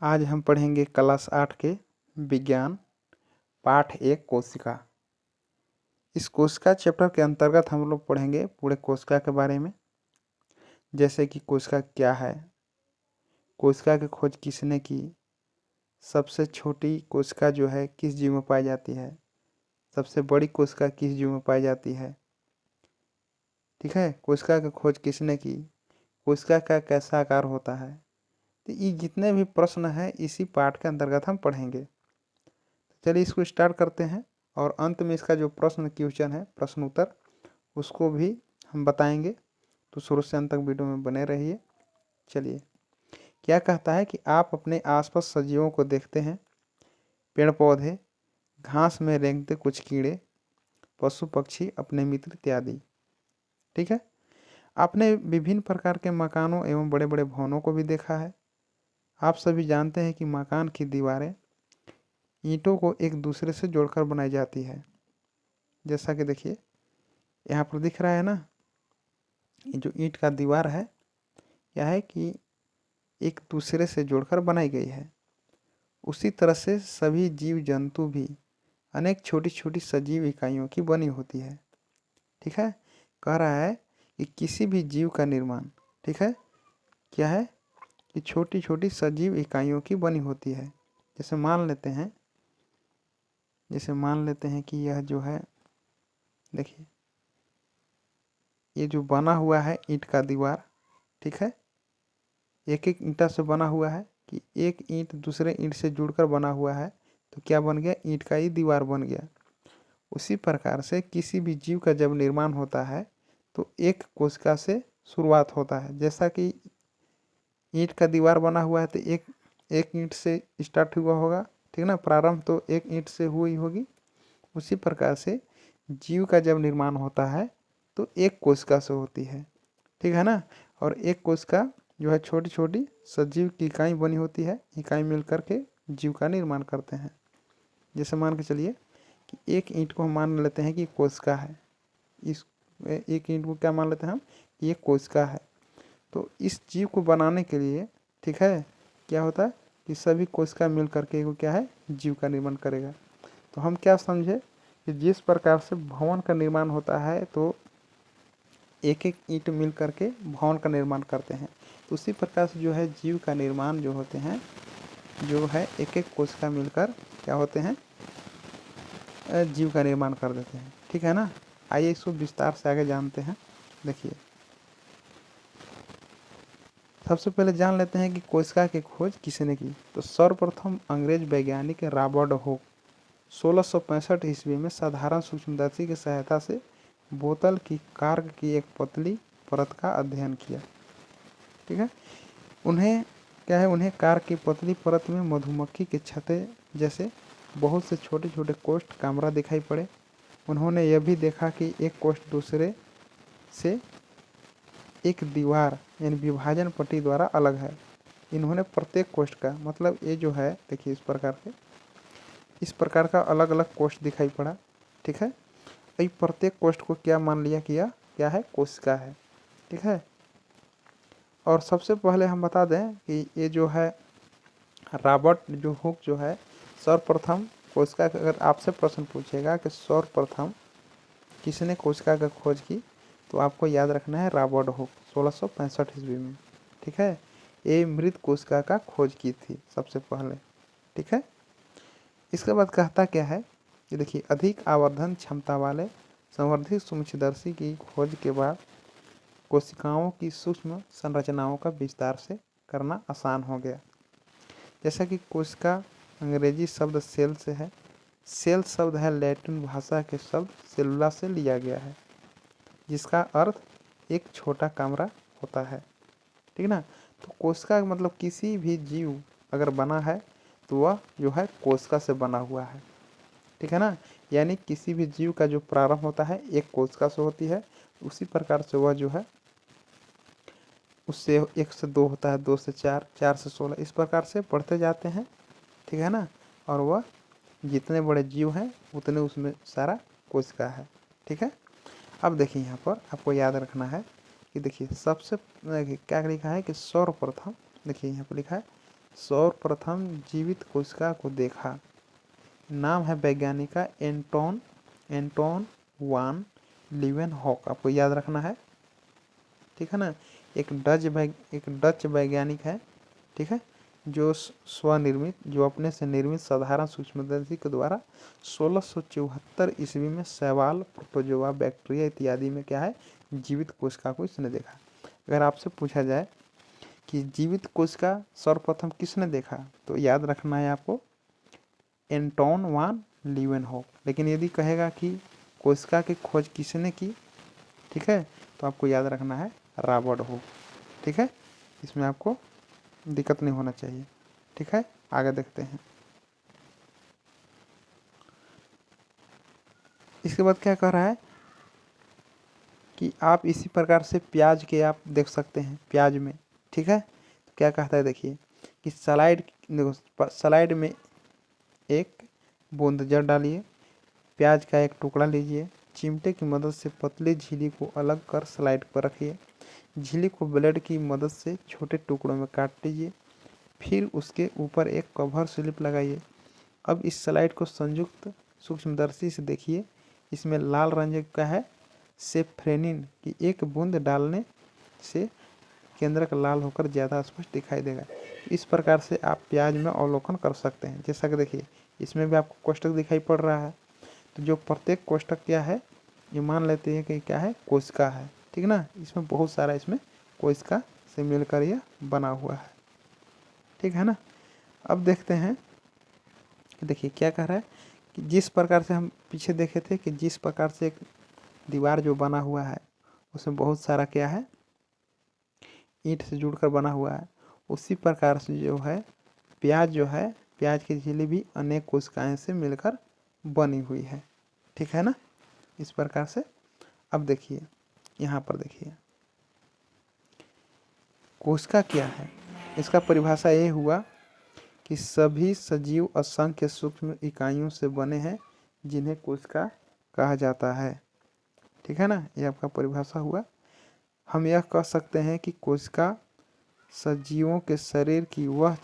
आज हम पढ़ेंगे क्लास 8 के विज्ञान पाठ 1 कोशिका। इस कोशिका चैप्टर के अंतर्गत हम लोग पढ़ेंगे पूरे कोशिका के बारे में, जैसे कि कोशिका क्या है, कोशिका की खोज किसने की, सबसे छोटी कोशिका जो है किस जीव में पाई जाती है, सबसे बड़ी कोशिका किस जीव में पाई जाती है। ठीक है, कोशिका की खोज किसने की, कोशिका का कैसा आकार होता है। तो ये जितने भी प्रश्न हैं इसी पाठ के अंतर्गत हम पढ़ेंगे। चलिए इसको स्टार्ट करते हैं और अंत में इसका जो प्रश्न क्वेश्चन है, प्रश्न उत्तर, उसको भी हम बताएंगे। तो शुरू से अंत तक वीडियो में बने रहिए। चलिए, क्या कहता है कि आप अपने आसपास सजीवों को देखते हैं, पेड़ पौधे, घास में रेंगते कुछ कीड़े, पशु पक्षी, अपने मित्र इत्यादि। ठीक है, आपने विभिन्न प्रकार के मकानों एवं बड़े बड़े भवनों को भी देखा है। आप सभी जानते हैं कि मकान की दीवारें ईंटों को एक दूसरे से जोड़कर बनाई जाती है। जैसा कि देखिए यहाँ पर दिख रहा है ना, ये जो ईंट का दीवार है, क्या है कि एक दूसरे से जोड़कर बनाई गई है। उसी तरह से सभी जीव जंतु भी अनेक छोटी छोटी सजीव इकाइयों की बनी होती है। ठीक है, कह रहा है कि किसी भी जीव का निर्माण, ठीक है, क्या है कि छोटी छोटी सजीव इकाइयों की बनी होती है। जैसे मान लेते हैं कि यह जो है, देखिए ये जो बना हुआ है ईंट का दीवार, ठीक है, एक एक ईंटा से बना हुआ है कि एक ईंट दूसरे ईंट से जुड़कर बना हुआ है, तो क्या बन गया, ईंट का ही दीवार बन गया। उसी प्रकार से किसी भी जीव का जब निर्माण होता है तो एक कोशिका से शुरुआत होता है। जैसा कि ईंट का दीवार बना हुआ है तो एक एक ईंट से स्टार्ट हुआ होगा, ठीक ना, प्रारंभ तो एक ईंट से हुई होगी। उसी प्रकार से जीव का जब निर्माण होता है तो एक कोशिका से होती है, ठीक है ना। और एक कोशिका जो है छोटी छोटी सजीव की इकाई बनी होती है, इकाई मिल करके जीव का निर्माण करते हैं। जैसे मान के चलिए कि एक ईंट को हम मान लेते हैं कि कोशिका है, इस एक ईंट को क्या मान लेते हैं हम, ये कोशिका है। तो इस जीव को बनाने के लिए, ठीक है, क्या होता है कि सभी कोशिका मिल करके वो क्या है, जीव का निर्माण करेगा। तो हम क्या समझे कि जिस प्रकार से भवन का निर्माण होता है तो एक एक ईंट मिल करके भवन का निर्माण करते हैं, तो उसी प्रकार से जो है जीव का निर्माण जो होते हैं, जो है एक एक कोशिका मिलकर क्या होते हैं, जीव का निर्माण कर देते हैं। ठीक है ना, आइए इसको विस्तार से आगे जानते हैं। देखिए, सबसे पहले जान लेते हैं कि कोशिका की खोज किसने की। तो सर्वप्रथम अंग्रेज वैज्ञानिक रॉबर्ट हुक 1665 ईस्वी में साधारण सूक्ष्मदर्शी की सहायता से बोतल की कार्क की एक पतली परत का अध्ययन किया। ठीक है, उन्हें क्या है, उन्हें कार्क की पतली परत में मधुमक्खी के छत्ते जैसे बहुत से छोटे छोटे कोष्ठ कामरा दिखाई पड़े। उन्होंने यह भी देखा कि एक कोष्ठ दूसरे से एक दीवार यानी विभाजन पट्टी द्वारा अलग है। इन्होंने प्रत्येक कोष्ठ का मतलब, ये जो है देखिए इस प्रकार का अलग अलग कोष्ठ दिखाई पड़ा। ठीक है, तो प्रत्येक कोष्ठ को क्या मान लिया कि यह क्या है, कोशिका है। ठीक है, और सबसे पहले हम बता दें कि ये जो है रॉबर्ट जो हुक जो है, सर्वप्रथम कोशिका, अगर आपसे प्रश्न पूछेगा कि सर्वप्रथम किसने कोशिका का खोज की, तो आपको याद रखना है रॉबर्ट हुक 1665 ईस्वी में। ठीक है, ये मृत कोशिका का खोज की थी सबसे पहले। ठीक है, इसके बाद कहता क्या है कि देखिए, अधिक आवर्धन क्षमता वाले संवर्धित सूक्ष्मदर्शी की खोज के बाद कोशिकाओं की सूक्ष्म संरचनाओं का विस्तार से करना आसान हो गया। जैसा कि कोशिका अंग्रेजी शब्द सेल से है, सेल शब्द है लैटिन भाषा के शब्द सेलुला से लिया गया है, जिसका अर्थ एक छोटा कमरा होता है। ठीक ना, तो कोशिका मतलब किसी भी जीव अगर बना है तो वह जो है कोशिका से बना हुआ है। ठीक है ना, यानी किसी भी जीव का जो प्रारंभ होता है एक कोशिका से होती है, उसी प्रकार से वह जो है उससे 1 से 2 होता है, 2 से 4, 4 से 16, इस प्रकार से बढ़ते जाते हैं। ठीक है ना, और वह जितने बड़े जीव हैं उतने उसमें सारा कोशिका है। ठीक है, अब देखिए यहाँ पर आपको याद रखना है कि देखिए सबसे क्या लिखा है कि सर्वप्रथम, देखिए यहाँ पर लिखा है सर्वप्रथम जीवित कोशिका को देखा? नाम है वैज्ञानिक का एंटोन वान लीवेनहॉक, आपको याद रखना है, ठीक है ना। एक डच वैज्ञानिक है, ठीक है, जो स्वनिर्मित, जो अपने से निर्मित साधारण सूक्ष्मदर्शी के द्वारा 1674 ईस्वी में शैवाल, प्रोटोजोआ, बैक्टीरिया इत्यादि में क्या है, जीवित कोशिका को इसने देखा। अगर आपसे पूछा जाए कि जीवित कोशिका सर्वप्रथम किसने देखा, तो याद रखना है आपको एंटोन वान लीवेनहॉक। लेकिन यदि कहेगा कि कोशिका की खोज किसने की, ठीक है, तो आपको याद रखना है रॉबर्ट हुक, ठीक है। इसमें आपको दिक्कत नहीं होना चाहिए, ठीक है। आगे देखते हैं। इसके बाद क्या कह रहा है कि आप इसी प्रकार से प्याज के आप देख सकते हैं, प्याज में, ठीक है। तो क्या कहता है देखिए कि स्लाइड में एक बूंद जल डालिए, प्याज का एक टुकड़ा लीजिए, चिमटे की मदद से पतली झिल्ली को अलग कर स्लाइड पर रखिए, झिल्ली को ब्लेड की मदद से छोटे टुकड़ों में काट लीजिए, फिर उसके ऊपर एक कवर स्लिप लगाइए। अब इस स्लाइड को संयुक्त सूक्ष्मदर्शी से देखिए, इसमें लाल रंग का है सेफ्रेनिन की एक बूंद डालने से केंद्रक लाल होकर ज़्यादा स्पष्ट दिखाई देगा। इस प्रकार से आप प्याज में अवलोकन कर सकते हैं। जैसा कि देखिए इसमें भी आपको कोष्ठक दिखाई पड़ रहा है, तो जो प्रत्येक कोष्ठक क्या है, ये मान लेते हैं कि क्या है, कोशिका है, ठीक ना। इसमें बहुत सारा इसमें कोशिका से मिलकर यह बना हुआ है, ठीक है ना। अब देखते हैं कि देखिए क्या कह रहा है कि जिस प्रकार से हम पीछे देखे थे कि जिस प्रकार से एक दीवार जो बना हुआ है उसमें बहुत सारा क्या है, ईंट से जुड़कर बना हुआ है, उसी प्रकार से जो है प्याज जो है, प्याज की झिल्ली भी अनेक कोशिकाएं से मिलकर बनी हुई है, ठीक है ना। इस प्रकार से अब देखिए यहाँ पर देखिए कोशिका क्या है, इसका परिभाषा ये हुआ कि सभी सजीव असंख्य सूक्ष्म इकाइयों से बने हैं जिन्हें कोशिका कहा जाता है, ठीक है ना। ये आपका परिभाषा हुआ। हम यह कह सकते हैं कि कोशिका सजीवों के शरीर की वह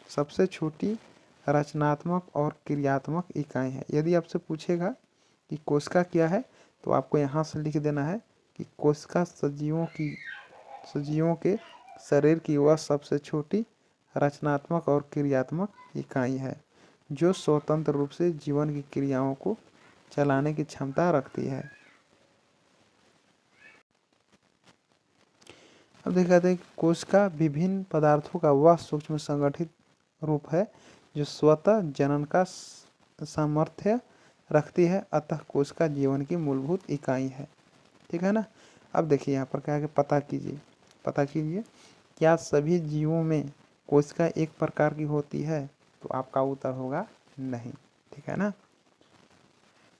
सबसे छोटी रचनात्मक और क्रियात्मक इकाई है। यदि आपसे पूछेगा कि कोशिका क्या है, तो आपको यहाँ से लिख देना है कि कोशिका सजीवों के शरीर की वह सबसे छोटी रचनात्मक और क्रियात्मक इकाई है जो स्वतंत्र रूप से जीवन की क्रियाओं को चलाने की क्षमता रखती है। अब देखा जाए कोशिका विभिन्न पदार्थों का वह सूक्ष्म संगठित रूप है जो स्वतः जनन का सामर्थ्य रखती है, अतः कोशिका जीवन की मूलभूत इकाई है, ठीक है ना। अब देखिए यहाँ पर क्या है कि पता कीजिए क्या सभी जीवों में कोशिका एक प्रकार की होती है, तो आपका उत्तर होगा नहीं, ठीक है ना।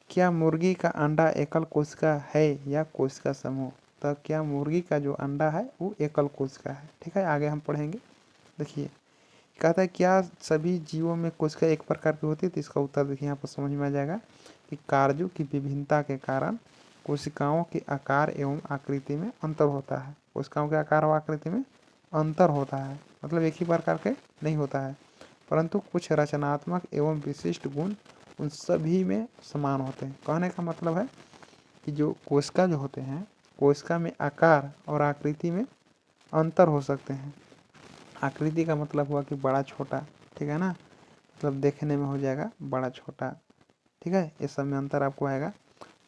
क्या मुर्गी का अंडा एकल कोशिका है या कोशिका समूह, तो क्या मुर्गी का जो अंडा है वो एकल कोशिका है, ठीक है। आगे हम पढ़ेंगे। देखिए कहता है क्या सभी जीवों में कोशिका एक प्रकार की होती है, तो इसका उत्तर देखिए यहाँ पर समझ में आ जाएगा कि कार्यों की विभिन्नता के कारण कोशिकाओं के आकार एवं आकृति में अंतर होता है। कोशिकाओं के आकार और आकृति में अंतर होता है, मतलब एक ही प्रकार के नहीं होता है, परंतु कुछ रचनात्मक एवं विशिष्ट गुण उन सभी में समान होते हैं। कहने का मतलब है कि जो कोशिका जो होते हैं, कोशिका में आकार और आकृति में अंतर हो सकते हैं। आकृति का मतलब हुआ कि बड़ा छोटा, ठीक है ना, मतलब देखने में हो जाएगा बड़ा छोटा, ठीक है, इस सब में अंतर आपको आएगा,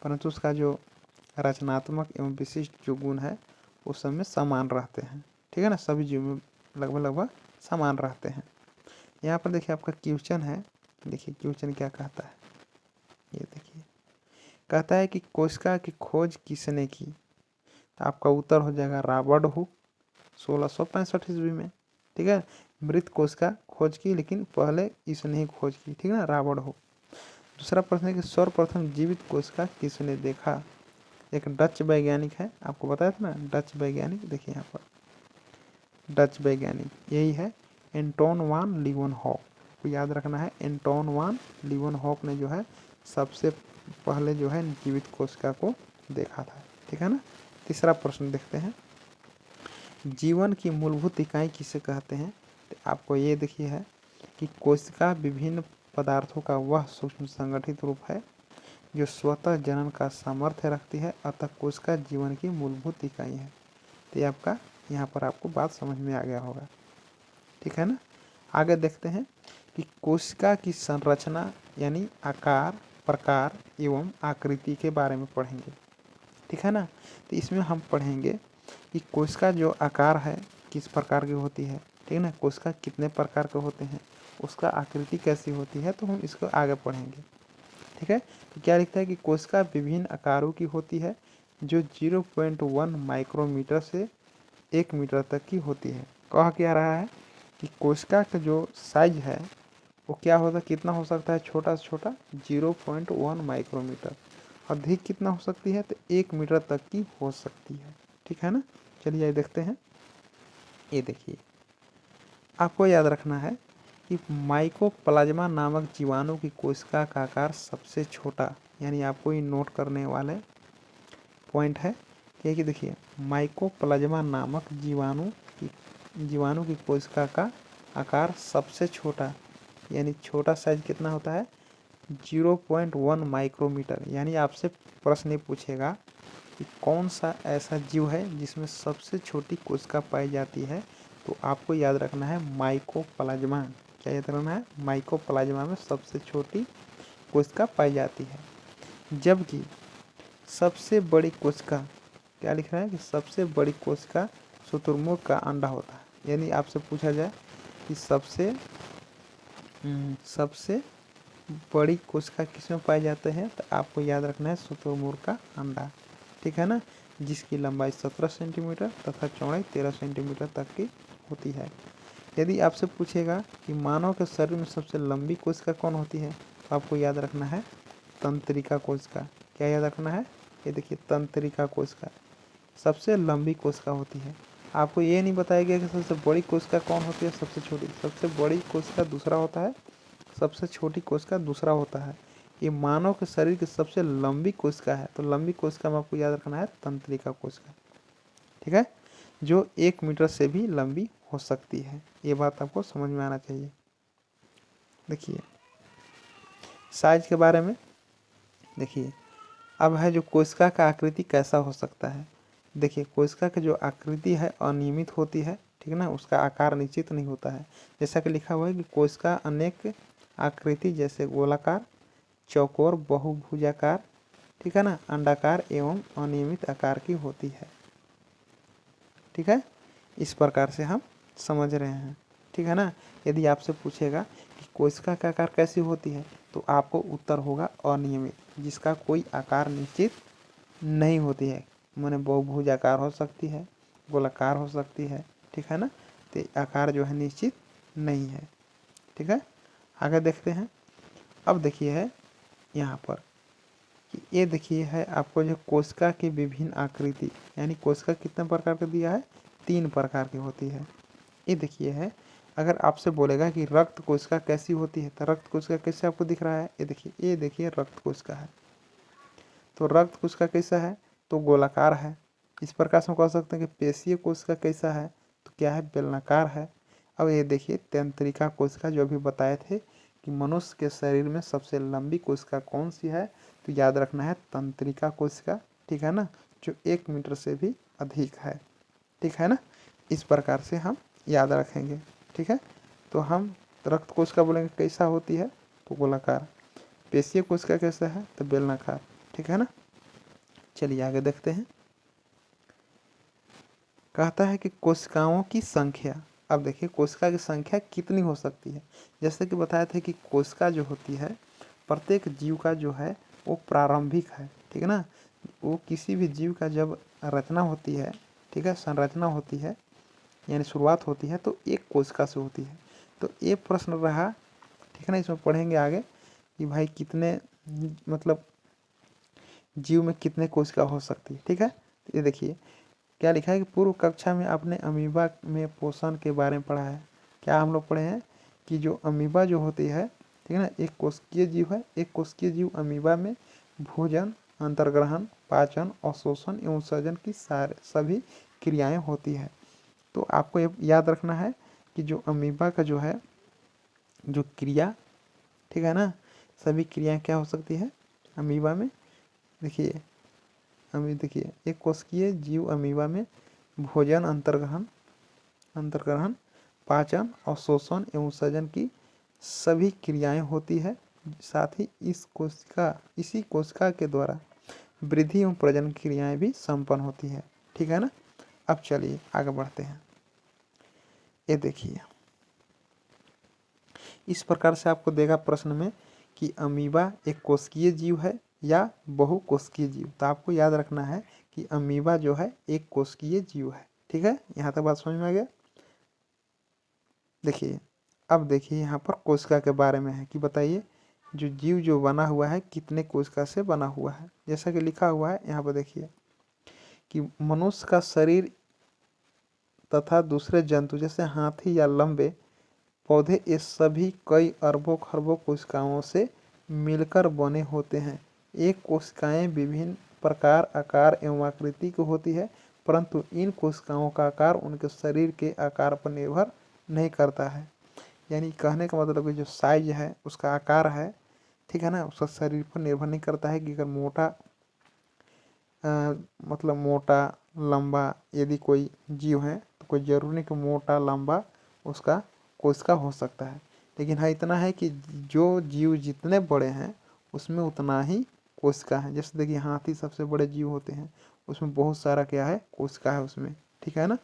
परंतु उसका जो रचनात्मक एवं विशिष्ट जो गुण है उस सब में समान रहते हैं, ठीक है ना। सभी जीव में लगभग समान रहते हैं। यहाँ पर देखिए आपका क्वेश्चन है, देखिए क्वेश्चन क्या कहता है, ये देखिए कहता है कि कोशिका की खोज किसने की, तो आपका उत्तर हो जाएगा रॉबर्ट हुक 1665 ईस्वी में, ठीक है। मृत कोशिका खोज की, लेकिन पहले इसने ही खोज की, ठीक है ना, रॉबर्ट हुक। दूसरा प्रश्न है कि सर्वप्रथम जीवित कोशिका किसने देखा, एक डच वैज्ञानिक है, आपको बताया था ना डच वैज्ञानिक, देखिए यहाँ पर डच वैज्ञानिक यही है एंटोन वान लीवेनहॉक, को याद रखना है। एंटोन वान लीवेनहॉक ने जो है सबसे पहले जो है जीवित कोशिका को देखा था, ठीक है ना। तीसरा प्रश्न देखते हैं, जीवन की मूलभूत इकाई किसे कहते हैं, तो आपको ये देखिए है कि कोशिका विभिन्न पदार्थों का वह सूक्ष्म संगठित रूप है जो स्वतः जनन का सामर्थ्य रखती है, अतः कोशिका जीवन की मूलभूत इकाई है। तो ये आपका यहाँ पर आपको बात समझ में आ गया होगा, ठीक है ना। आगे देखते हैं कि कोशिका की संरचना यानी आकार, प्रकार एवं आकृति के बारे में पढ़ेंगे, ठीक है ना। तो इसमें हम पढ़ेंगे कि कोशिका जो आकार है किस प्रकार की होती है, ठीक है ना, कोशिका कितने प्रकार के होते हैं, उसका आकृति कैसी होती है, तो हम इसको आगे पढ़ेंगे, ठीक है। तो क्या लिखता है कि कोशिका विभिन्न आकारों की होती है जो 0.1 माइक्रोमीटर से 1 मीटर तक की होती है। कहा क्या रहा है कि कोशिका का जो साइज है वो क्या होता है, कितना हो सकता है, छोटा से छोटा 0.1 माइक्रोमीटर, अधिक कितना हो सकती है, तो 1 मीटर तक की हो सकती है, ठीक है ना। चलिए ये देखते हैं। ये देखिए, आपको याद रखना है कि माइकोप्लाज्मा नामक जीवाणु की कोशिका का आकार सबसे छोटा, यानी आपको ये नोट करने वाले पॉइंट है कि देखिए माइकोप्लाज्मा नामक जीवाणु की कोशिका का आकार सबसे छोटा, यानी छोटा साइज कितना होता है, 0.1 माइक्रोमीटर। यानी आपसे प्रश्न ये पूछेगा कि कौन सा ऐसा जीव है जिसमें सबसे छोटी कोशिका पाई जाती है, तो आपको याद रखना है माइकोप्लाज्मा। क्या याद रखना है, माइकोप्लाज्मा में सबसे छोटी कोशिका पाई जाती है। जबकि सबसे बड़ी कोशिका, क्या लिख रहा है कि सबसे बड़ी कोशिका शुतुरमुर्ग का अंडा होता है। यानी आपसे पूछा जाए कि सबसे बड़ी कोशिका किसमें पाए जाते हैं, तो आपको याद रखना है शुतुरमुर्ग का अंडा, ठीक है ना, जिसकी लंबाई 17 सेंटीमीटर तथा चौड़ाई 13 सेंटीमीटर तक की होती है। यदि आपसे पूछेगा कि मानव के शरीर में सबसे लंबी कोशिका कौन होती है, तो आपको याद रखना है तंत्रिका कोशिका। क्या याद रखना है, ये देखिए तंत्रिका कोशिका सबसे लंबी कोशिका होती है। आपको ये नहीं बताया गया कि सबसे बड़ी कोशिका कौन होती है, सबसे छोटी। सबसे बड़ी कोशिका दूसरा होता है, सबसे छोटी कोशिका दूसरा होता है। ये मानव के शरीर की सबसे लंबी कोशिका है, तो लंबी कोशिका में आपको याद रखना है तंत्रिका कोशिका, ठीक है, जो 1 मीटर से भी लंबी हो सकती है। ये बात आपको समझ में आना चाहिए। देखिए साइज के बारे में देखिए, अब है जो कोशिका का आकृति कैसा हो सकता है। देखिए कोशिका की जो आकृति है अनियमित होती है, ठीक है ना, उसका आकार निश्चित नहीं होता है। जैसा कि लिखा हुआ है कि कोशिका अनेक आकृति जैसे गोलाकार, चौकोर, बहुभुजाकार, ठीक है ना, अंडाकार एवं अनियमित आकार की होती है, ठीक है। इस प्रकार से हम समझ रहे हैं, ठीक है ना। यदि आपसे पूछेगा कि कोशिका का आकार कैसी होती है, तो आपको उत्तर होगा अनियमित, जिसका कोई आकार निश्चित नहीं होती है। माने बहुभुजाकार हो सकती है, गोलाकार हो सकती है, ठीक है ना, तो आकार जो है निश्चित नहीं है, ठीक है। आगे देखते हैं। अब देखिए है यहाँ पर कि ये देखिए है आपको जो कोशिका की विभिन्न आकृति, यानी कोशिका कितने प्रकार का दिया है, 3 प्रकार की होती है। ये देखिए है, अगर आपसे बोलेगा कि रक्त कोशिका कैसी होती है, तो रक्त कोशिका कैसे आपको दिख रहा है, ये देखिए रक्त कोशिका है। तो रक्त कोशिका कैसा है, तो गोलाकार है। इस प्रकार से हम कह सकते हैं कि पेशीय कोशिका कैसा है, तो क्या है, बेलनाकार है। अब ये देखिए तंत्रिका कोशिका, जो अभी बताए थे कि मनुष्य के शरीर में सबसे लंबी कोशिका कौन सी है, तो याद रखना है तंत्रिका कोशिका, ठीक है ना, जो 1 मीटर से भी अधिक है, ठीक है ना। इस प्रकार से हम याद रखेंगे, ठीक है। तो हम रक्त कोशिका बोलेंगे कैसा होती है, तो गोलाकार। पेशीय कोशिका कैसा है, तो बेलनाकार, ठीक है ना। चलिए आगे देखते हैं। कहता है कि कोशिकाओं की संख्या। अब देखिए कोशिका की संख्या कितनी हो सकती है। जैसे कि बताए थे कि कोशिका जो होती है, प्रत्येक जीव का जो है वो प्रारंभिक है, ठीक है ना। वो किसी भी जीव का जब रचना होती है, ठीक है, संरचना होती है, यानी शुरुआत होती है, तो एक कोशिका से होती है। तो ये प्रश्न रहा, ठीक है ना, इसमें पढ़ेंगे आगे कि भाई कितने मतलब जीव में कितने कोशिका हो सकती है, ठीक है। ये देखिए क्या लिखा है कि पूर्व कक्षा में आपने अमीबा में पोषण के बारे में पढ़ा है। क्या हम लोग पढ़े हैं कि जो अमीबा जो होती है, ठीक है ना, एक कोशिकीय जीव है। एक कोशिकीय जीव अमीबा में भोजन, अंतर्ग्रहण, पाचन, अवशोषण एवं सर्जन की सभी क्रियाएं होती है। तो आपको ये याद रखना है कि जो अमीबा का जो है जो क्रिया, ठीक है ना, सभी क्रियाएं क्या हो सकती है अमीबा में। देखिए देखिए एक कोशिकीय जीव अमीबा में भोजन, अंतर्ग्रहण, पाचन और शोषण एवं सृजन की सभी क्रियाएं होती है। साथ ही इसी कोशिका के द्वारा वृद्धि एवं प्रजनन क्रियाएं भी संपन्न होती है, ठीक है ना। अब चलिए आगे बढ़ते हैं। ये देखिए इस प्रकार से आपको देगा प्रश्न में कि अमीबा एक कोशिकीय जीव है या बहुकोशिकीय जीव। तो आपको याद रखना है कि अमीबा जो है एक कोशिकीय जीव है, ठीक है। यहाँ तक बात समझ में आ गया। देखिए अब देखिए यहाँ पर कोशिका के बारे में है कि बताइए जो जीव जो बना हुआ है कितने कोशिका से बना हुआ है। जैसा कि लिखा हुआ है यहाँ पर देखिए कि मनुष्य का शरीर तथा दूसरे जंतु जैसे हाथी या लंबे पौधे, ये सभी कई अरबों खरबों कोशिकाओं से मिलकर बने होते हैं। एक कोशिकाएं विभिन्न प्रकार, आकार एवं आकृति की होती है, परंतु इन कोशिकाओं का आकार उनके शरीर के आकार पर निर्भर नहीं करता है। यानी कहने का मतलब कि जो साइज है उसका आकार है, ठीक है ना, उसका शरीर पर निर्भर नहीं करता है कि अगर मोटा मतलब मोटा लंबा यदि कोई जीव है तो कोई जरूरी नहीं कि मोटा लंबा उसका कोशिका हो सकता है। लेकिन हाँ इतना है कि जो जीव जितने बड़े हैं उसमें उतना ही कोशिका है। जैसे देखिए हाथी सबसे बड़े जीव होते हैं, उसमें बहुत सारा क्या है कोशिका है उसमें, ठीक है ना।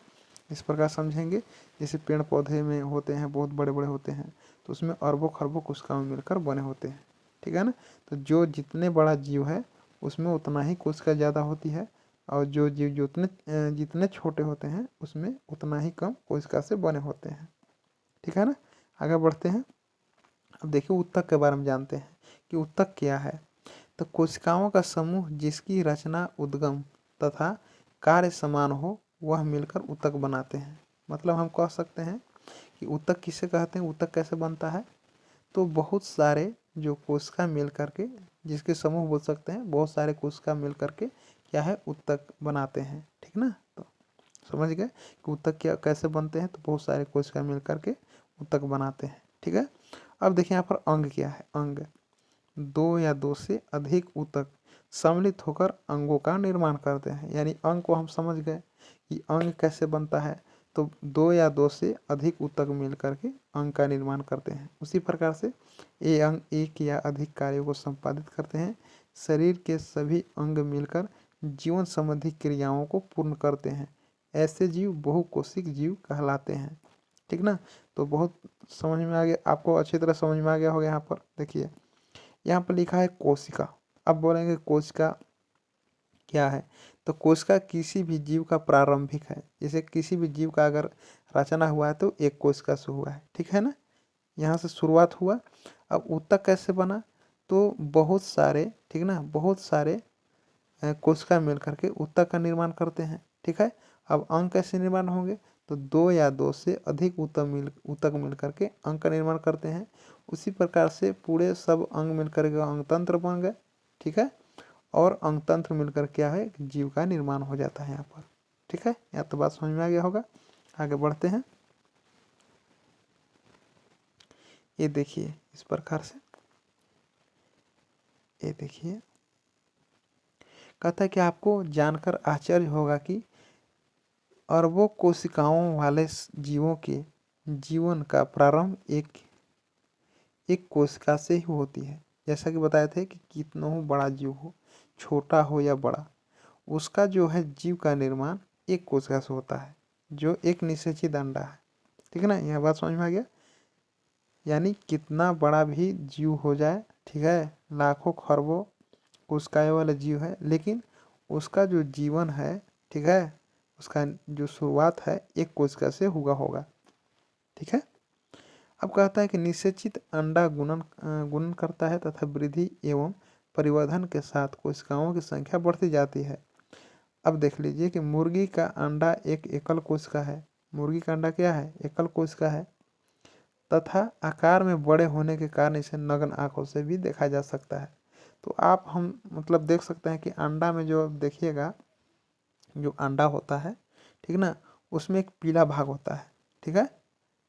इस प्रकार समझेंगे। जैसे पेड़ पौधे में होते हैं बहुत बड़े बड़े होते हैं तो उसमें अरबों खरबों कोशिकाएं मिलकर बने होते हैं, ठीक है ना। तो जो जितने बड़ा जीव है उसमें उतना ही कोशिका ज़्यादा होती है, और जो जीव जितने छोटे होते हैं उसमें उतना ही कम कोशिका से बने होते हैं, ठीक है ना। आगे बढ़ते हैं। अब देखिए ऊतक के बारे में जानते हैं कि ऊतक क्या है। तो कोशिकाओं का समूह जिसकी रचना, उद्गम तथा कार्य समान हो वह मिलकर ऊतक बनाते हैं। मतलब हम कह सकते हैं कि ऊतक किसे कहते हैं, ऊतक कैसे बनता है। तो बहुत सारे जो कोशिका मिल करके, जिसके समूह बोल सकते हैं, बहुत सारे कोशिका मिल करके क्या है ऊतक बनाते हैं, ठीक ना। तो समझ गए कि ऊतक क्या कैसे बनते हैं। तो बहुत सारे कोशिका मिल करके ऊतक बनाते हैं, ठीक है। अब देखिए यहाँ पर अंग क्या है। अंग दो या दो से अधिक ऊतक सम्मिलित होकर अंगों का निर्माण करते हैं। यानी अंग को हम समझ गए कि अंग कैसे बनता है। तो दो या दो से अधिक ऊतक मिल करके अंग का निर्माण करते हैं। उसी प्रकार से ये अंग एक या अधिक कार्यों को संपादित करते हैं। शरीर के सभी अंग मिलकर जीवन संबंधी क्रियाओं को पूर्ण करते हैं। ऐसे जीव बहुकोशिक जीव कहलाते हैं, ठीक ना। तो बहुत समझ में आ गया आपको, अच्छी तरह समझ में आ गया होगा। यहाँ पर देखिए यहाँ पर लिखा है कोशिका। अब बोलेंगे कोशिका क्या है। तो कोशिका किसी भी जीव का प्रारंभिक है। जैसे किसी भी जीव का अगर रचना हुआ है तो एक कोशिका से हुआ है, ठीक है ना, यहाँ से शुरुआत हुआ। अब ऊतक कैसे बना। तो बहुत सारे, ठीक ना, बहुत सारे कोशिका मिल करके ऊतक का निर्माण करते हैं, ठीक है। अब अंग कैसे निर्माण होंगे। तो दो या दो से अधिक ऊतक मिल करके अंग का निर्माण करते हैं। उसी प्रकार से पूरे सब अंग मिल करके अंग तंत्र बन गए, ठीक है। और अंग तंत्र मिलकर क्या है जीव का निर्माण हो जाता है यहाँ पर, ठीक है। यहाँ तो बात समझ में आ गया होगा। आगे बढ़ते हैं। ये देखिए इस प्रकार से, ये देखिए कहता है कि आपको जानकर आश्चर्य होगा कि अरबों कोशिकाओं वाले जीवों के जीवन का प्रारंभ एक कोशिका से ही होती है। जैसा कि बताए थे कि कितना हो बड़ा जीव हो, छोटा हो या बड़ा, उसका जो है जीव का निर्माण एक कोशिका से होता है जो एक निषेचित अंडा है, ठीक है ना। यह बात समझ में आ गया। यानी कितना बड़ा भी जीव हो जाए, ठीक है, लाखों खरबों कोशिकाएं वाला जीव है, लेकिन उसका जो जीवन है, ठीक है, उसका जो शुरुआत है एक कोशिका से हुआ होगा, ठीक है। अब कहता है कि निषेचित अंडा गुणन करता है तथा वृद्धि एवं परिवर्धन के साथ कोशिकाओं की संख्या बढ़ती जाती है। अब देख लीजिए कि मुर्गी का अंडा एक एकल कोशिका है। मुर्गी का अंडा क्या है, एकल कोशिका है, तथा आकार में बड़े होने के कारण इसे नग्न आंखों से भी देखा जा सकता है। तो आप हम मतलब देख सकते हैं कि अंडा में जो देखिएगा, जो अंडा होता है, ठीक ना, उसमें एक पीला भाग होता है, ठीक है।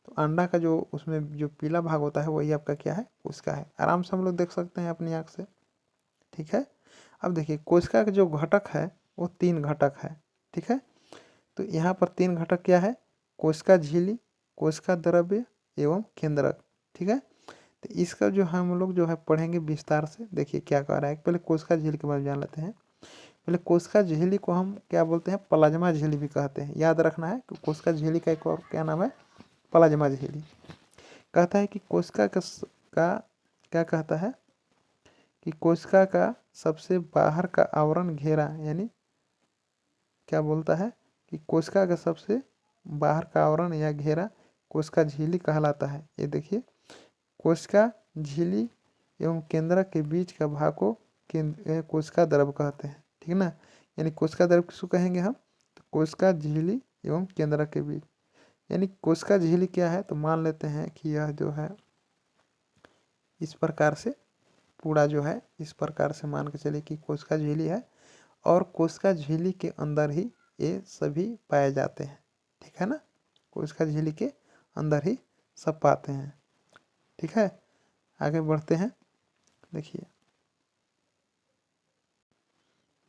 तो अंडा का जो उसमें जो पीला भाग होता है वही आपका क्या है, कोशिका है। आराम से हम लोग देख सकते हैं अपनी आँख से, ठीक है। अब देखिए कोशिका का जो घटक है वो 3 घटक है, ठीक है। तो यहाँ पर 3 घटक क्या है, कोशिका झिल्ली, कोशिका द्रव्य एवं केंद्रक, ठीक है। तो इसका जो हम लोग जो है पढ़ेंगे विस्तार से। देखिए क्या कह रहा है, पहले कोशिका झिल्ली के बारे में जान लेते हैं। पहले कोशिका झिल्ली को हम क्या बोलते हैं, प्लाज्मा झिल्ली भी कहते हैं। याद रखना है कि कोशिका झिल्ली का एक और क्या नाम है, प्लाज्मा झिल्ली। कहता है कि कोशिका का क्या कहता है कि कोशिका का सबसे बाहर का आवरण घेरा, यानी क्या बोलता है कि कोशिका का सबसे बाहर का आवरण या घेरा कोशिका झिल्ली कहलाता है। ये देखिए कोशिका झिल्ली एवं केंद्रक के बीच का भाग को कोशिका द्रव कहते हैं, ठीक है ना। यानी कोशिका द्रव किसको कहेंगे हम, तो कोशिका झिल्ली एवं केंद्रक के बीच। यानी कोशिका झिल्ली क्या है, तो मान लेते हैं कि यह जो है इस प्रकार से पूरा जो है इस प्रकार से मान के चलिए कि कोशिका झिल्ली है, और कोशिका झिल्ली के अंदर ही ये सभी पाए जाते हैं, ठीक है ना। कोशिका झिल्ली के अंदर ही सब पाते हैं, ठीक है। आगे बढ़ते हैं। देखिए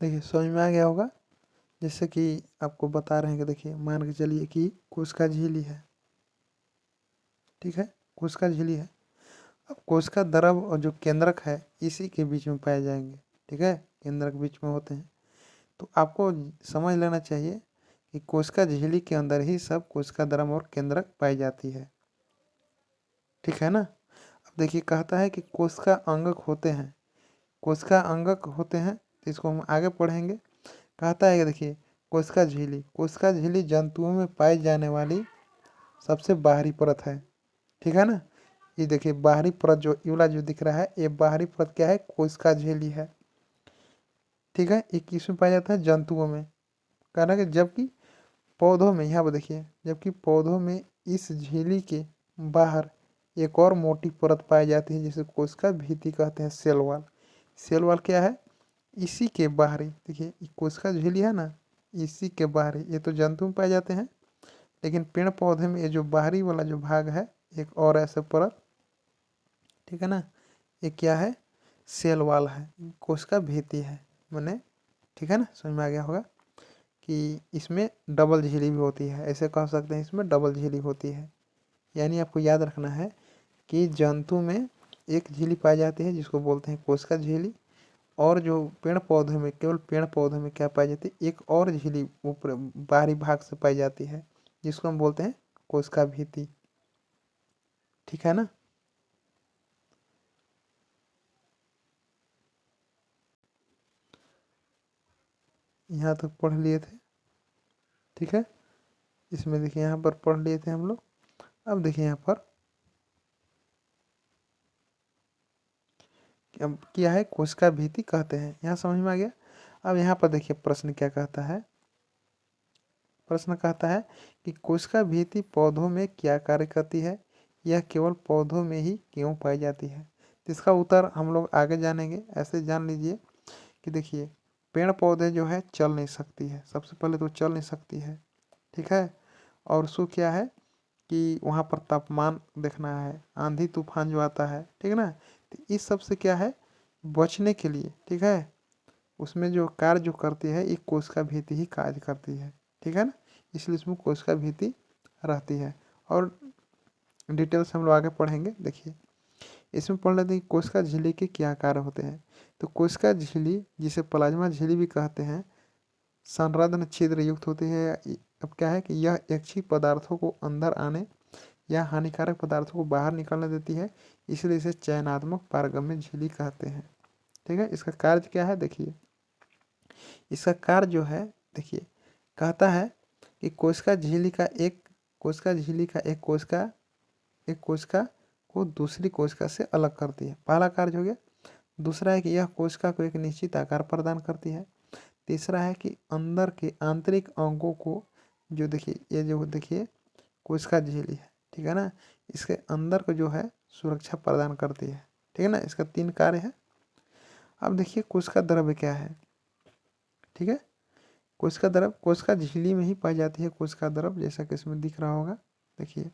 देखिए समझ में आ गया होगा। जैसे कि आपको बता रहे हैं कि देखिए मान के चलिए कि कोशिका झिल्ली है, ठीक है, कोशिका झिल्ली है। अब कोशिका द्रव और जो केंद्रक है इसी के बीच में पाए जाएंगे, ठीक है, केंद्रक बीच में होते हैं। तो आपको समझ लेना चाहिए कि कोशिका झिल्ली के अंदर ही सब कोशिका द्रव और केंद्रक पाई जाती है, ठीक है ना। अब देखिए कहता है कि कोशिका अंगक होते हैं, कोशिका अंगक होते हैं, तो इसको हम आगे पढ़ेंगे। कहता है कि देखिए कोशिका झिल्ली जंतुओं में पाई जाने वाली सबसे बाहरी परत है, ठीक है ना। ये देखिए बाहरी परत जो ये वाला जो दिख रहा है, ये बाहरी परत क्या है, कोशिका झिल्ली है, ठीक है। ये किसमें पाया जाता है, जंतुओं में। कहना कि जबकि पौधों में, यहाँ पर देखिए, जबकि पौधों में इस झिल्ली के बाहर एक और मोटी परत पाई जाती है जिसे कोशिका भित्ति कहते हैं, सेल वॉल। सेल वॉल क्या है, इसी के बाहरी, देखिए कोशिका झिल्ली है ना, इसी के बाहरी, ये तो जंतु में पाए जाते हैं, लेकिन पेड़ पौधे में ये जो बाहरी वाला जो भाग है एक और ऐसे परत, ठीक है ना, ये क्या है, सेल वॉल है, कोशिका भित्ति है मैंने, ठीक है ना। समझ में आ गया होगा कि इसमें डबल झिल्ली भी होती है, ऐसे कह सकते हैं इसमें डबल झिल्ली होती है। यानी आपको याद रखना है कि जंतु में एक झिल्ली पाई जाती है जिसको बोलते हैं कोशिका झिल्ली, और जो पेड़ पौधे में, केवल पेड़ पौधे में क्या पाई जाती है, एक और झिल्ली ऊपर बाहरी भाग से पाई जाती है जिसको हम बोलते हैं कोशिका भित्ति, ठीक है ना। यहाँ तक पढ़ लिए थे, ठीक है। इसमें देखिए यहाँ पर पढ़ लिए थे हम लोग। अब देखिए यहाँ पर अब क्या है, कोशिका भित्ति कहते हैं, यहाँ समझ में आ गया। अब यहाँ पर देखिए प्रश्न क्या कहता है, प्रश्न कहता है कि कोशिका भित्ति पौधों में क्या कार्य करती है, यह केवल पौधों में ही क्यों पाई जाती है। तो इसका उत्तर हम लोग आगे जानेंगे। ऐसे जान लीजिए कि देखिए पेड़ पौधे जो है चल नहीं सकती है, सबसे पहले तो चल नहीं सकती है, ठीक है। और उसको क्या है कि वहाँ पर तापमान देखना है, आंधी तूफान जो आता है, ठीक है ना। तो इस सब से क्या है, बचने के लिए, ठीक है, उसमें जो कार्य जो करती है ये कोशिका भित्ति ही कार्य करती है, ठीक है ना। इसलिए इसमें कोशिका भित्ति रहती है। और डिटेल से हम लोग आगे पढ़ेंगे। देखिए इसमें पढ़ लेते हैं कि कोशिका झिल्ली के क्या कार्य होते हैं। तो कोशिका झिल्ली, जिसे प्लाज्मा झिल्ली भी कहते हैं, संरग्न छिद्र युक्त होती है। अब क्या है कि यह इच्छित पदार्थों को अंदर आने या हानिकारक पदार्थों को बाहर निकलने देती है, इसलिए इसे चयनात्मक पारगम्य झिल्ली कहते हैं, ठीक है। इसका कार्य क्या है, देखिए इसका कार्य जो है, देखिए कहता है कि कोशिका झिल्ली का एक कोशिका को दूसरी कोशिका से अलग करती है, पहला कार्य हो गया। दूसरा है कि यह कोशिका को एक निश्चित आकार प्रदान करती है। तीसरा है कि अंदर के आंतरिक अंगों को, जो देखिए ये जो देखिए कोशिका झिल्ली है, ठीक है ना, इसके अंदर को जो है सुरक्षा प्रदान करती है, ठीक है ना। इसका 3 कार्य है। अब देखिए कोशिका द्रव्य क्या है, ठीक है। कोशिका द्रव कोशिका झिल्ली में ही पाई जाती है, कोशिका द्रव जैसा कि इसमें दिख रहा होगा, देखिए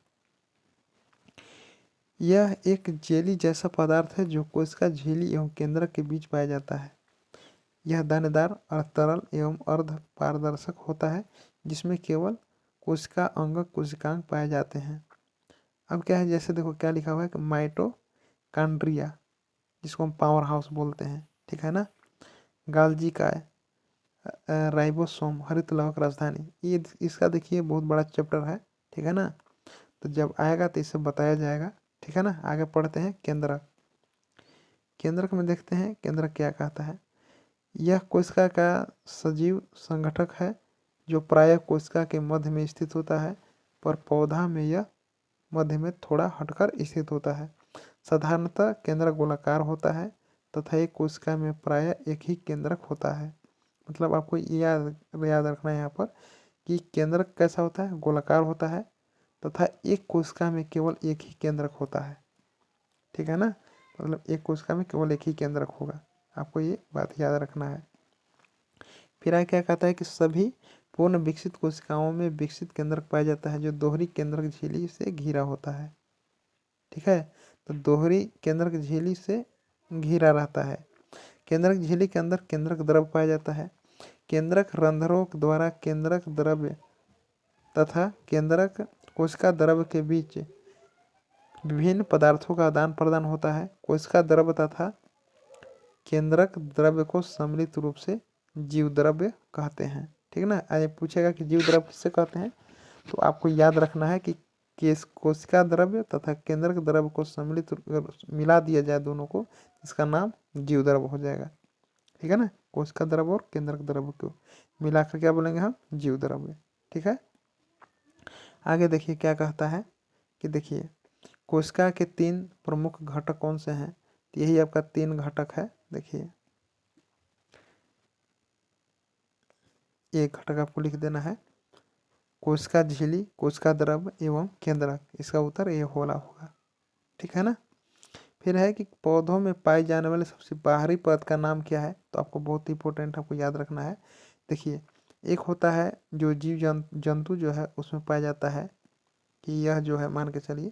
यह एक जेली जैसा पदार्थ है जो कोशिका झिल्ली एवं केंद्रक के बीच पाया जाता है। यह दानेदार और तरल एवं अर्ध पारदर्शक होता है, जिसमें केवल कोशिका अंगक कोशिकांग पाए जाते हैं। अब क्या है, जैसे देखो क्या लिखा हुआ है कि माइटोकॉन्ड्रिया, जिसको हम पावर हाउस बोलते हैं, ठीक है ना, गाल्जी काय, राइबोसोम, हरित लवक राजधानी, ये इसका देखिए बहुत बड़ा चैप्टर है, ठीक है ना। तो जब आएगा तो इसे बताया जाएगा, ठीक है ना। आगे पढ़ते हैं केंद्रक। केंद्रक में देखते हैं केंद्रक क्या कहता है। यह कोशिका का सजीव संगठक है जो प्रायः कोशिका के मध्य में स्थित होता है, पर पौधा में यह मध्य में थोड़ा हटकर स्थित होता है। साधारणतः केंद्रक गोलाकार होता है तथा एक कोशिका में प्रायः एक ही केंद्रक होता है। मतलब आपको याद याद रखना है यहाँ पर कि केंद्रक कैसा होता है, गोलाकार होता है तथा एक कोशिका में केवल एक ही केंद्रक होता है, ठीक है ना। मतलब एक कोशिका में केवल एक ही केंद्रक होगा, आपको ये बात याद रखना है। फिर आगे क्या कहता है कि सभी पूर्ण विकसित कोशिकाओं में विकसित केंद्रक पाया जाता है जो दोहरी केंद्रक झिल्ली से घिरा होता है, ठीक है। तो दोहरी केंद्रक झिल्ली से घिरा रहता है। केंद्रक झिल्ली के अंदर केंद्रक द्रव पाया जाता है। केंद्रक रंध्रों द्वारा केंद्रक द्रव्य तथा केंद्रक कोशिका द्रव के बीच विभिन्न पदार्थों का आदान प्रदान होता है। कोशिका द्रव तथा केंद्रक द्रव्य को सम्मिलित रूप से जीव द्रव्य कहते हैं, ठीक है ना। आगे पूछेगा कि जीव द्रव्य किससे कहते हैं, तो आपको याद रखना है कि कोशिका द्रव्य तथा केंद्रक द्रव्य को सम्मिलित मिला दिया जाए दोनों को, इसका नाम जीव द्रव्य हो जाएगा, ठीक है ना। कोशिका द्रव्य और केंद्रक द्रव्य को मिलाकर क्या बोलेंगे हम, जीव द्रव्य, ठीक है। आगे देखिए क्या कहता है कि देखिए कोशिका के 3 प्रमुख घटक कौन से हैं, तो यही आपका 3 घटक है। देखिए एक घटक आपको लिख देना है कोशिका झिल्ली, कोशिका द्रव्य एवं केंद्रक, इसका उत्तर ये होला होगा, ठीक है ना। फिर है कि पौधों में पाए जाने वाले सबसे बाहरी परत का नाम क्या है, तो आपको बहुत इंपॉर्टेंट आपको याद रखना है। देखिए एक होता है जो जीव जंतु जो है उसमें पाया जाता है कि यह जो है मान के चलिए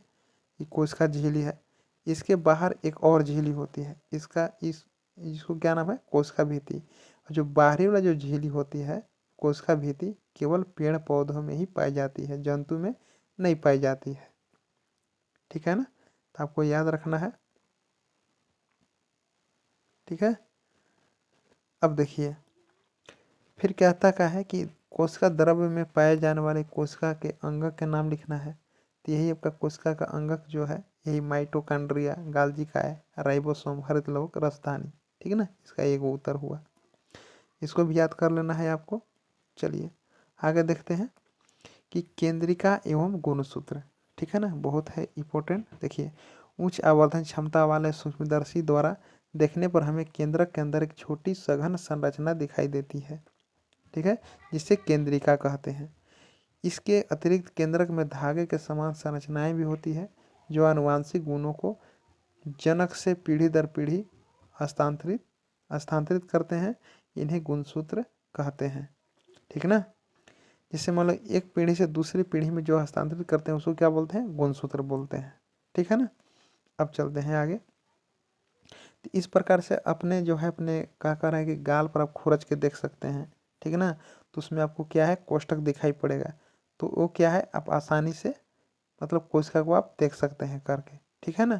कि कोशिका झिल्ली है, इसके बाहर एक और झिल्ली होती है, इसको क्या नाम है, कोशिका भित्ति। जो बाहरी वाला जो झिल्ली होती है कोशिका भित्ति केवल पेड़ पौधों में ही पाई जाती है, जंतु में नहीं पाई जाती है, ठीक है ना। तो आपको याद रखना है, ठीक है। अब देखिए फिर कहता क्या है कि कोशिका द्रव्य में पाए जाने वाले कोशिका के अंगक के नाम लिखना है। तो यही आपका कोशिका का अंगक जो है यही माइटोकॉन्ड्रिया, गाल्जी काय, राइबोसोम, हरित लवक, राजधानी, ठीक है ना। इसका एक उत्तर हुआ, इसको भी याद कर लेना है आपको। चलिए आगे देखते हैं कि केंद्रिका एवं गुणसूत्र, ठीक है ना, बहुत है इंपॉर्टेंट। देखिए उच्च आवर्धन क्षमता वाले सूक्ष्मदर्शी द्वारा देखने पर हमें केंद्रक के अंदर एक छोटी सघन संरचना दिखाई देती है, ठीक है, जिसे केंद्रिका कहते हैं। इसके अतिरिक्त केंद्रक में धागे के समान संरचनाएं भी होती है जो आनुवांशिक गुणों को जनक से पीढ़ी दर पीढ़ी हस्तांतरित हस्तांतरित करते हैं, इन्हें गुणसूत्र कहते हैं, ठीक ना। जैसे मान लो एक पीढ़ी से दूसरी पीढ़ी में जो हस्तांतरित करते हैं उसको क्या बोलते हैं, गुणसूत्र बोलते हैं, ठीक है ना। अब चलते हैं आगे। तो इस प्रकार से अपने जो है अपने क्या कह रहे हैं कि गाल पर आप खुरच के देख सकते हैं, ठीक है ना। तो उसमें आपको क्या है, कोष्ठक दिखाई पड़ेगा, तो वो क्या है आप आसानी से मतलब कोशिका को आप देख सकते हैं करके, ठीक है ना।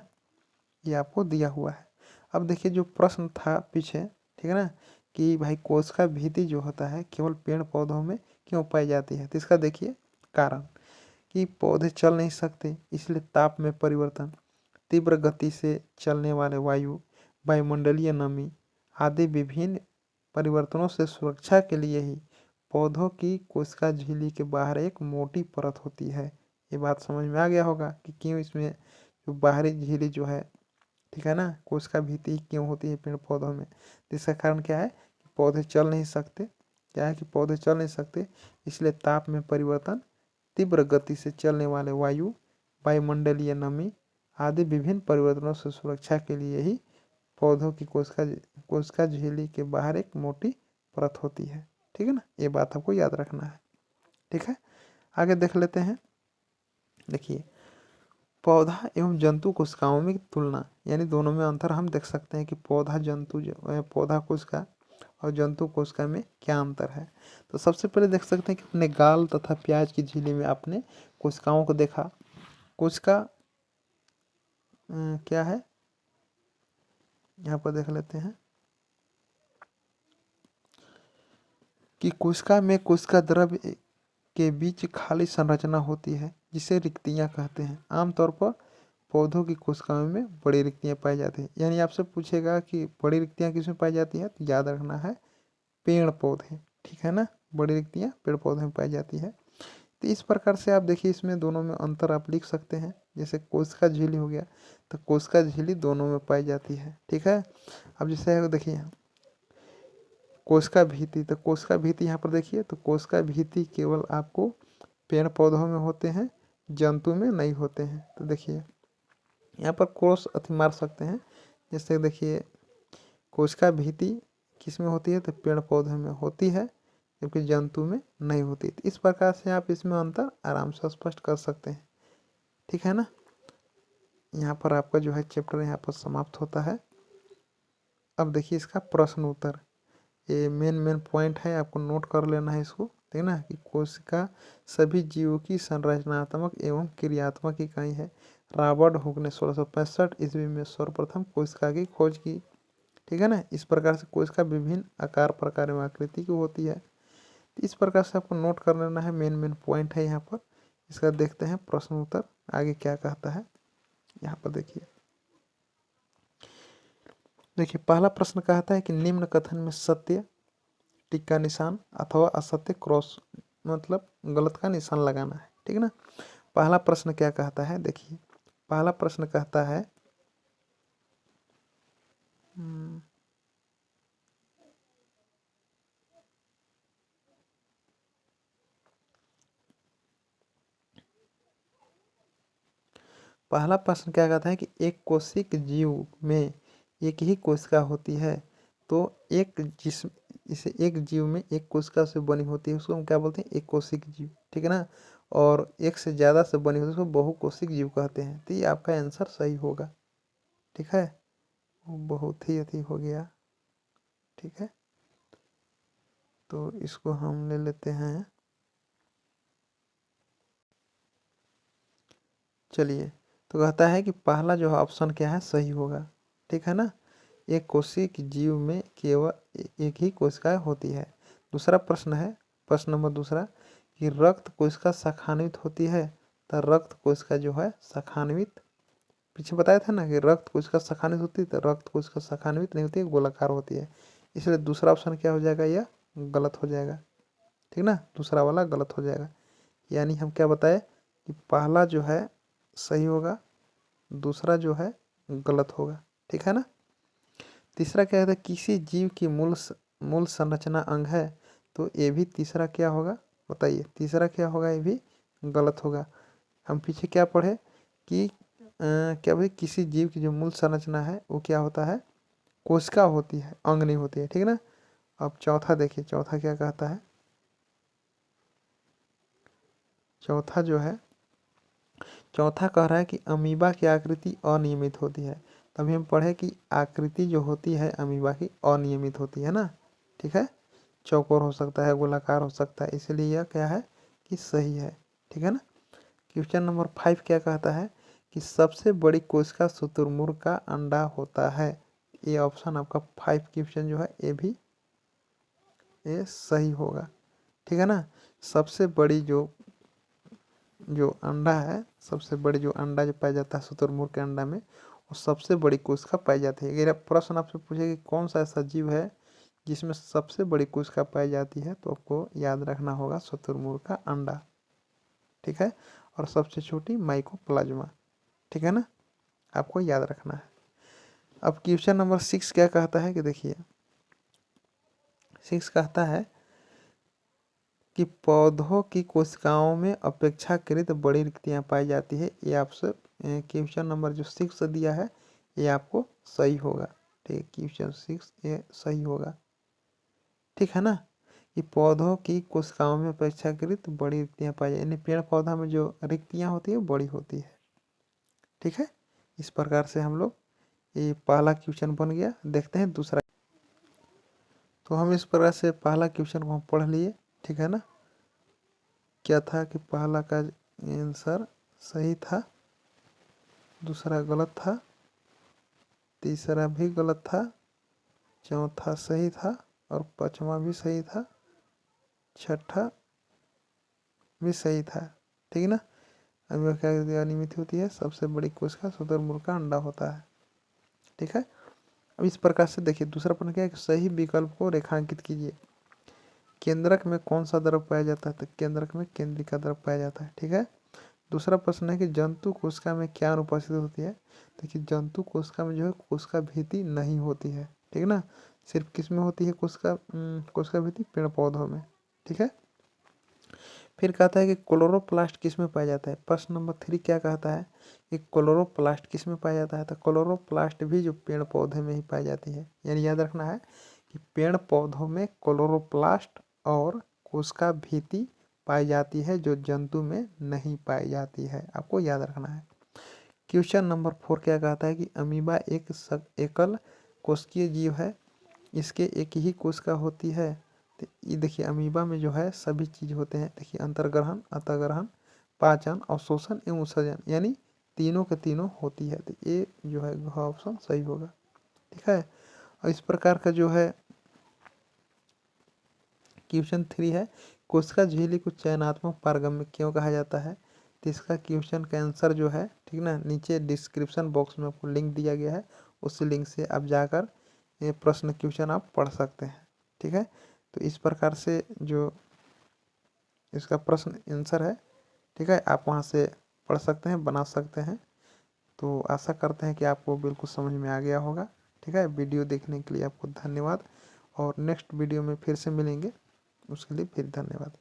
ये आपको दिया हुआ है। अब देखिए जो प्रश्न था पीछे, ठीक है ना, कि भाई कोशिका भित्ति जो होता है केवल पेड़ पौधों में क्यों पाई जाती है, तो इसका देखिए कारण कि पौधे चल नहीं सकते इसलिए ताप में परिवर्तन, तीव्र गति से चलने वाले वायु, वायुमंडलीय नमी आदि विभिन्न परिवर्तनों से सुरक्षा के लिए ही पौधों की कोशिका झिल्ली के बाहर एक मोटी परत होती है। ये बात समझ में आ गया होगा कि क्यों इसमें जो बाहरी झिल्ली जो है, ठीक है ना, कोशिका भित्ति क्यों होती है पेड़ पौधों में। तो इसका कारण क्या है कि पौधे चल नहीं सकते, क्या है कि पौधे चल नहीं सकते इसलिए ताप में परिवर्तन, तीव्र गति से चलने वाले वायु, वायुमंडलीय नमी आदि विभिन्न परिवर्तनों से सुरक्षा के लिए ही पौधों की कोशिका झिल्ली के बाहर एक मोटी परत होती है, ठीक है ना। ये बात आपको याद रखना है, ठीक है। आगे देख लेते हैं। देखिए पौधा एवं जंतु कोशिकाओं में तुलना, यानी दोनों में अंतर हम देख सकते हैं कि पौधा कोशिका और जंतु कोशिका में क्या अंतर है। तो सबसे पहले देख सकते हैं कि अपने गाल तथा प्याज की झिल्ली में आपने कोशिकाओं को देखा। कोशिका क्या है, यहाँ पर देख लेते हैं कि कोशिका में कोशिका द्रव्य के बीच खाली संरचना होती है जिसे रिक्तियां कहते हैं। आमतौर पर पौधों की कोशिकाओं में बड़ी रिक्तियां पाई जाती हैं। यानी आपसे पूछेगा कि बड़ी रिक्तियां किसमें पाई जाती है, तो याद रखना है पेड़ पौधे, ठीक है ना। बड़ी रिक्तियां पेड़ पौधे में पाई जाती है। तो इस प्रकार से आप देखिए इसमें दोनों में अंतर आप लिख सकते हैं। जैसे कोशिका झिल्ली हो गया, तो कोशिका झिल्ली दोनों में पाई जाती है, ठीक है। अब जैसे देखिए कोशिका भित्ति, तो कोशिका भित्ति यहाँ पर देखिए, तो कोशिका भित्ति केवल आपको पेड़ पौधों में होते हैं, जंतु में नहीं होते हैं। तो देखिए यहाँ पर क्रॉस अति मार सकते हैं। जैसे देखिए कोशिका भित्ति किस में होती है, तो पेड़ पौधे में होती है, जबकि जंतु में नहीं होती। तो इस प्रकार से आप इसमें अंतर आराम से स्पष्ट कर सकते हैं, ठीक है ना। यहाँ पर आपका जो है चैप्टर यहाँ पर समाप्त होता है। अब देखिए इसका प्रश्न उत्तर, ये मेन पॉइंट है, आपको नोट कर लेना है इसको, ठीक है ना। कि कोशिका सभी जीवों की संरचनात्मक एवं क्रियात्मक इकाई है। रॉबर्ट हुक ने 1665 ईस्वी में सर्वप्रथम कोशिका की खोज की, ठीक है ना। इस प्रकार से कोशिका विभिन्न आकार प्रकार एवं आकृति की होती है। तो इस प्रकार से आपको नोट कर लेना है, मेन पॉइंट है यहाँ पर। इसका देखते हैं प्रश्न उत्तर आगे क्या कहता है। यहाँ पर देखिए पहला प्रश्न कहता है कि निम्न कथन में सत्य टिक्का निशान अथवा असत्य क्रॉस मतलब गलत का निशान लगाना है, ठीक है ना। पहला प्रश्न क्या कहता है, देखिए पहला प्रश्न कहता है पहला प्रश्न क्या कहता है कि एक कोशिक जीव में एक ही कोशिका होती है। तो एक जिसम इसे एक जीव में एक कोशिका से बनी होती है, उसको हम क्या बोलते हैं, एक कोशिक जीव, ठीक है ना। और एक से ज़्यादा से बनी होती है उसको बहुकोशिक जीव कहते हैं। तो ये आपका आंसर सही होगा, ठीक है। बहुत ही अति हो गया, ठीक है। तो इसको हम ले लेते हैं, चलिए। तो कहता है कि पहला जो ऑप्शन क्या है सही होगा, ठीक है ना। एक कोशिक जीव में केवल एक ही कोशिका होती है। दूसरा प्रश्न है, प्रश्न नंबर दूसरा, कि रक्त कोशिका शाखान्वित होती है। तो रक्त कोशिका जो है शाखान्वित, पीछे बताया था ना कि रक्त कोशिका शाखान्वित होती है, तो रक्त कोशिका शाखान्वित नहीं होती है, गोलाकार होती है। इसलिए दूसरा ऑप्शन क्या हो जाएगा, यह गलत हो जाएगा, ठीक ना। दूसरा वाला गलत हो जाएगा। यानी हम क्या बताए कि पहला जो है सही होगा, दूसरा जो है गलत होगा, ठीक है ना। तीसरा क्या है, किसी जीव की मूल संरचना अंग है। तो ये भी तीसरा क्या होगा, बताइए तीसरा क्या होगा, ये भी गलत होगा। हम पीछे क्या पढ़े कि क्या भाई किसी जीव की जो मूल संरचना है वो क्या होता है, कोशिका होती है, अंग नहीं होती है, ठीक है ना। अब चौथा देखिए, चौथा क्या कहता है, चौथा जो है, चौथा कह रहा है कि अमीबा की आकृति अनियमित होती है। तभी हम पढ़े कि आकृति जो होती है अमीबा की अनियमित होती है ना, ठीक है। चौकोर हो सकता है, गोलाकार हो सकता है, इसलिए यह क्या है कि सही है, ठीक है ना। क्वेश्चन नंबर 5 क्या कहता है कि सबसे बड़ी कोशिका शुतुरमुर्ग का अंडा होता है। ये ऑप्शन आपका 5 क्वेश्चन जो है ये भी ये सही होगा, ठीक है ना। सबसे बड़ी जो अंडा है, सबसे बड़ी जो अंडा जो पाया जाता है शुतुरमुर्ग के अंडा में, वो सबसे बड़ी कोशिका पाई जाती है। अगर प्रश्न आपसे पूछे कि कौन सा ऐसा जीव है जिसमें सबसे बड़ी कोशिका पाई जाती है, तो आपको याद रखना होगा शुतुरमुर्ग का अंडा, ठीक है। और सबसे छोटी माइकोप्लाज्मा, ठीक है ना, आपको याद रखना है। अब क्वेश्चन नंबर 6 क्या कहता है कि देखिए 6 कहता है कि पौधों की कोशिकाओं में अपेक्षाकृत बड़ी रिक्तियां पाई जाती है। ये आपसे क्वेश्चन नंबर जो 6 दिया है ये आपको सही होगा, ठीक है। क्वेश्चन 6 ये सही होगा, ठीक है ना। कि पौधों की कोशिकाओं में अपेक्षाकृत बड़ी रिक्तियां पाई जाती है, यानी पेड़ पौधा में जो रिक्तियां होती है बड़ी होती है, ठीक है, इस प्रकार से हम लोग ये पहला क्वेश्चन बन गया। देखते हैं दूसरा। तो हम इस प्रकार से पहला क्वेश्चन को हम पढ़ लिए, ठीक है ना। क्या था कि पहला का आंसर सही था, दूसरा गलत था, तीसरा भी गलत था, चौथा सही था और पांचवा भी सही था, छठा भी सही था, ठीक है ना। अमीबा क्या अनियमित होती है, सबसे बड़ी कोशिका शुतुरमुर्ग का अंडा होता है, ठीक है। अब इस प्रकार से देखिए दूसरा प्रश्न क्या है कि सही विकल्प को रेखांकित कीजिए। केंद्रक में कौन सा द्रव पाया जाता है, तो केंद्रक में केंद्रिका द्रव पाया जाता है, ठीक है। दूसरा प्रश्न है कि जंतु कोशिका में क्या अनुपस्थित होती है। देखिए जंतु कोशिका में जो है कोशिका भित्ति नहीं होती है, ठीक है ना। सिर्फ किस में होती है कोशिका भित्ति, पेड़ पौधों में, ठीक है। फिर कहता है कि क्लोरोप्लास्ट किस में पाया जाता है। प्रश्न नंबर 3 क्या कहता है कि क्लोरोप्लास्ट किस में पाया जाता है, तो क्लोरोप्लास्ट भी जो पेड़ पौधे में ही पाई जाती है। यानी याद रखना है कि पेड़ पौधों में क्लोरोप्लास्ट और कोशिका भित्ति पाई जाती है, जो जंतु में नहीं पाई जाती है, आपको याद रखना है। क्वेश्चन नंबर 4 क्या कहता है कि अमीबा एक एकल कोशिकीय जीव है, इसके एक ही कोशिका होती है। तो ये देखिए अमीबा में जो है सभी चीज होते हैं, देखिए अंतर्ग्रहण, अतःग्रहण, पाचन, अवशोषण एवं उत्सर्जन, यानी तीनों के तीनों होती है। तो ये जो है ऑप्शन सही होगा, ठीक है। और इस प्रकार का जो है क्वेश्चन 3 है, कोशिका झिल्ली को चयनात्मक पारगम्य क्यों कहा जाता है। तो इसका क्वेश्चन का आंसर जो है, ठीक ना, नीचे डिस्क्रिप्शन बॉक्स में आपको लिंक दिया गया है, उस लिंक से आप जाकर ये प्रश्न क्वेश्चन आप पढ़ सकते हैं, ठीक है। तो इस प्रकार से जो इसका प्रश्न आंसर है, ठीक है, आप वहाँ से पढ़ सकते हैं, बना सकते हैं। तो आशा करते हैं कि आपको बिल्कुल समझ में आ गया होगा, ठीक है। वीडियो देखने के लिए आपको धन्यवाद और नेक्स्ट वीडियो में फिर से मिलेंगे, उसके लिए फिर धन्यवाद।